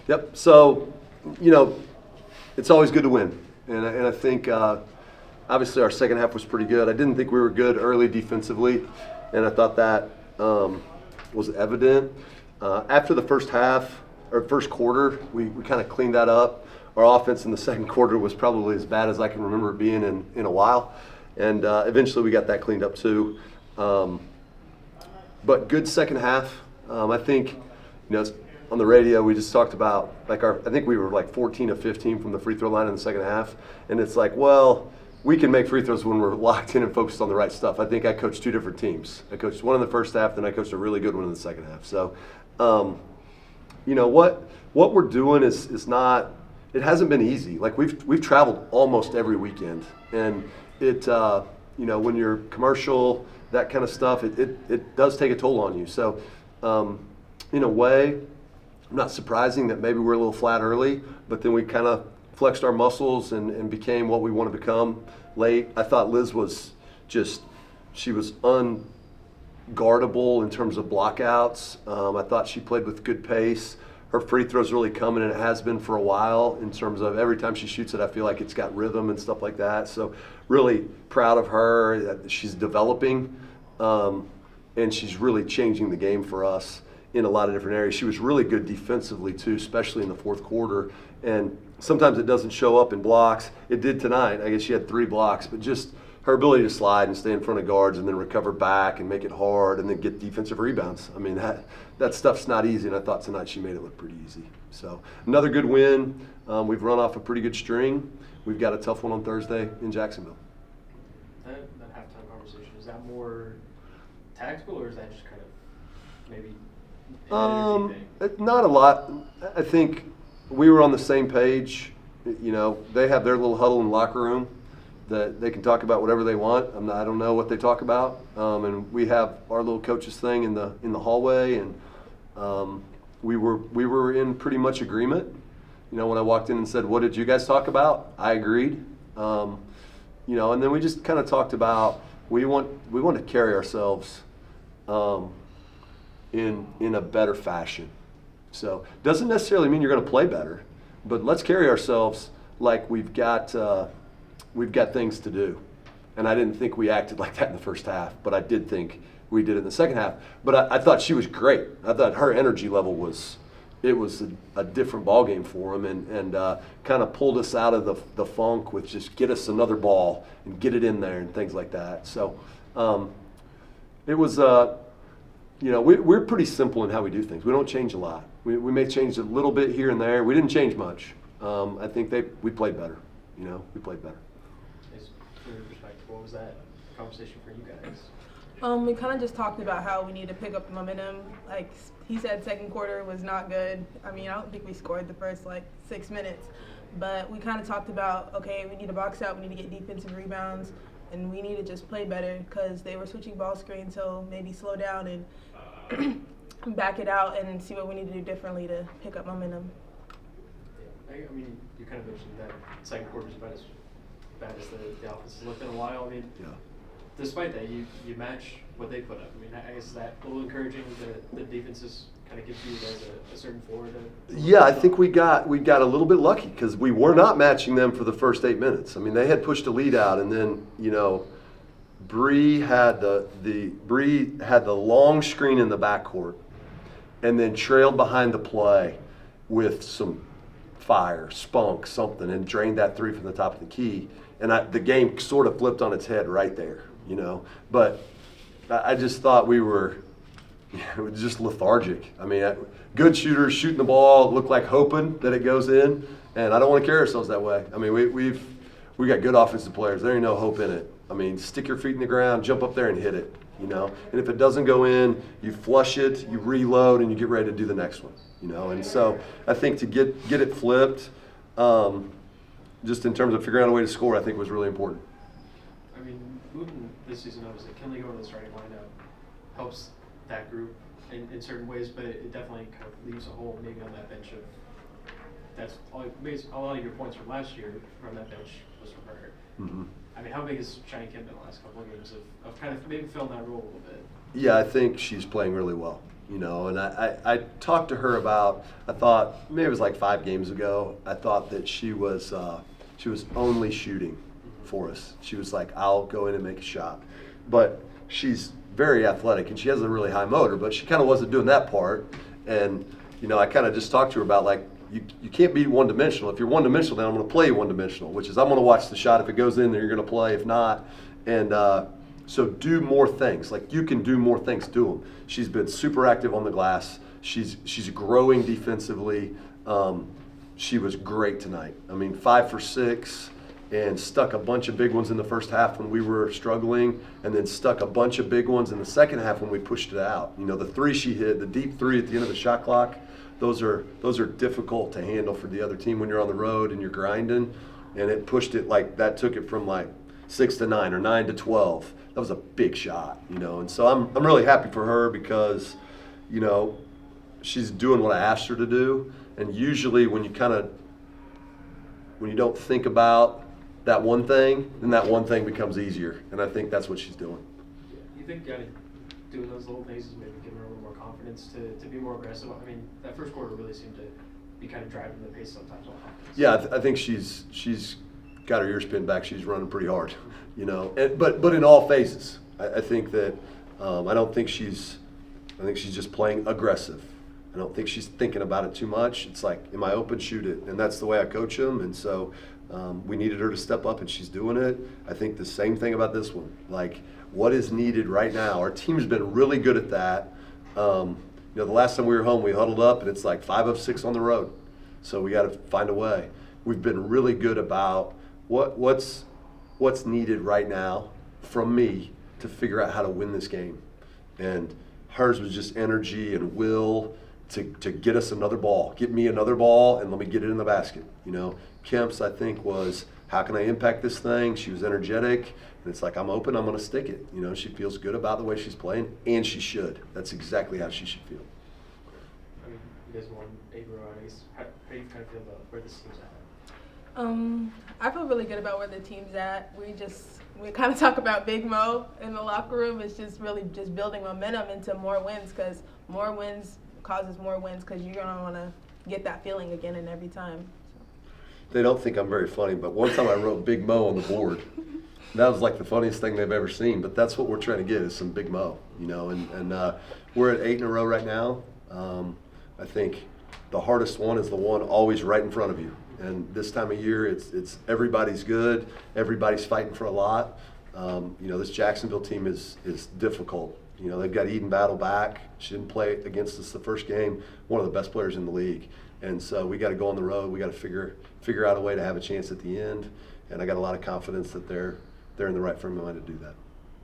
Yep. So, it's always good to win, and I think obviously our second half was pretty good. I didn't think we were good early defensively, and I thought that was evident. After the first half or first quarter, we kind of cleaned that up. Our offense in the second quarter was probably as bad as I can remember it being in a while, and eventually we got that cleaned up too. But good second half. I think, on the radio we just talked about I think we were like 14 of 15 from the free throw line in the second half, and it's like, well, we can make free throws when we're locked in and focused on the right stuff. I think I coached two different teams. I coached one in the first half, then I coached a really good one in the second half. So, what we're doing is not. It hasn't been easy. Like we've traveled almost every weekend, and it when you're commercial, that kind of stuff, it does take a toll on you. So, in a way, not surprising that maybe we're a little flat early, but then we kind of flexed our muscles and became what we want to become late. I thought Liz was she was unguardable in terms of blockouts. I thought she played with good pace. Her free throw's really coming, and it has been for a while in terms of every time she shoots it, I feel like it's got rhythm and stuff like that. So really proud of her. She's developing, and she's really changing the game for us in a lot of different areas. She was really good defensively too, especially in the fourth quarter. And sometimes it doesn't show up in blocks. It did tonight. I guess she had 3 blocks, but just her ability to slide and stay in front of guards and then recover back and make it hard and then get defensive rebounds. I mean, that stuff's not easy, and I thought tonight she made it look pretty easy. So another good win. We've run off a pretty good string. We've got a tough one on Thursday in Jacksonville. That halftime conversation, is that more tactical, or is that just kind of maybe not a lot. I think we were on the same page. They have their little huddle in the locker room that they can talk about whatever they want. I don't know what they talk about. And we have our little coaches thing in the hallway, and we were in pretty much agreement. When I walked in and said, "What did you guys talk about?" I agreed. And then we just kind of talked about we want to carry ourselves in a better fashion. So doesn't necessarily mean you're going to play better, but let's carry ourselves like we've got things to do. And I didn't think we acted like that in the first half, but I did think we did it in the second half. But I thought she was great. I thought her energy level was a different ball game for him, and kind of pulled us out of the funk with just get us another ball and get it in there and things like that. So it was. We're pretty simple in how we do things. We don't change a lot. We may change a little bit here and there. We didn't change much. I think we played better. We played better. From your perspective, what was that conversation for you guys? We kind of just talked about how we need to pick up the momentum. Like he said, second quarter was not good. I don't think we scored the first 6 minutes, but we kind of talked about, okay, we need to box out, we need to get defensive rebounds, and we need to just play better because they were switching ball screens, so maybe slow down and back it out and see what we need to do differently to pick up momentum. You kind of mentioned that second quarter is about as bad as the offense has looked in a while. Yeah. Despite that, you match what they put up. I guess is that a little encouraging that the defenses kind of gives you guys a certain floor to Yeah, I think we got a little bit lucky because we were not matching them for the first 8 minutes. They had pushed a lead out, and then Bree had the long screen in the backcourt, and then trailed behind the play with some fire, spunk, something, and drained that 3 from the top of the key. And the game sort of flipped on its head right there, But I just thought we were just lethargic. Good shooters shooting the ball, look like hoping that it goes in, and I don't want to carry ourselves that way. We got good offensive players. There ain't no hope in it. Stick your feet in the ground, jump up there and hit it, And if it doesn't go in, you flush it, you reload, and you get ready to do the next one, And so I think to get it flipped, just in terms of figuring out a way to score, I think was really important. Moving this season, obviously, Kinley going to the starting lineup helps that group in certain ways, but it definitely kind of leaves a hole maybe on that bench that's a lot of your points from last year from that bench was from her. Mm-hmm. How big is Shiny Kemp in the last couple of games of kind of maybe filling that role a little bit? Yeah, I think she's playing really well. you know, and I talked to her about, I thought, maybe it was like 5 games ago, I thought that she was only shooting for us. She was like, I'll go in and make a shot. But she's very athletic and she has a really high motor, but she kind of wasn't doing that part. And, you know, I kind of just talked to her about like, you can't be one-dimensional. If you're one-dimensional, then I'm going to play you one-dimensional, which is I'm going to watch the shot. If it goes in, then you're going to play. If not, and so do more things. Like you can do more things. Do them. She's been super active on the glass. She's growing defensively. She was great tonight. I mean, 5 for 6, and stuck a bunch of big ones in the first half when we were struggling, and then stuck a bunch of big ones in the second half when we pushed it out. You know, the 3 she hit, the deep 3 at the end of the shot clock. Those are difficult to handle for the other team when you're on the road and you're grinding, and it pushed it like that, took it from like 6 to 9 or 9 to 12. That was a big shot, you know. And so I'm really happy for her because, you know, she's doing what I asked her to do. And usually when you don't think about that one thing, then that one thing becomes easier. And I think that's what she's doing. You think doing those little things is maybe giving her a little more confidence to be more aggressive? I mean, that first quarter really seemed to be kind of driving the pace sometimes on offense. Yeah, I think she's got her ears pinned back. She's running pretty hard, you know. But in all phases, I think that I think she's just playing aggressive. I don't think she's thinking about it too much. It's like, am I open? Shoot it, and that's the way I coach them. And so we needed her to step up, and she's doing it. I think the same thing about this one. Like, what is needed right now? Our team's been really good at that. You know, the last time we were home, we huddled up, and it's like 5 of 6 on the road. So we got to find a way. We've been really good about what's needed right now from me to figure out how to win this game. And hers was just energy and will to get us another ball, get me another ball, and let me get it in the basket. You know, Kemp's, I think, was, how can I impact this thing? She was energetic, and it's like, I'm open, I'm going to stick it. You know, she feels good about the way she's playing, and she should. That's exactly how she should feel. I mean, you guys won 8 in a row. I guess, how do you kind of feel about where this team's at? I feel really good about where the team's at. We kind of talk about Big Mo in the locker room. It's just really just building momentum into more wins, because more wins causes more wins, because you're going to want to get that feeling again and every time. They don't think I'm very funny, but one time I wrote Big Mo on the board. That was like the funniest thing they've ever seen, but that's what we're trying to get, is some Big Mo, you know, and we're at 8 in a row right now. I think the hardest one is the one always right in front of you. And this time of year, it's everybody's good, everybody's fighting for a lot. You know, this Jacksonville team is difficult. You know, they've got Eden Battle back. She didn't play against us the first game. One of the best players in the league. And so we got to go on the road. We got to figure out a way to have a chance at the end. And I got a lot of confidence that they're in the right frame of mind to do that.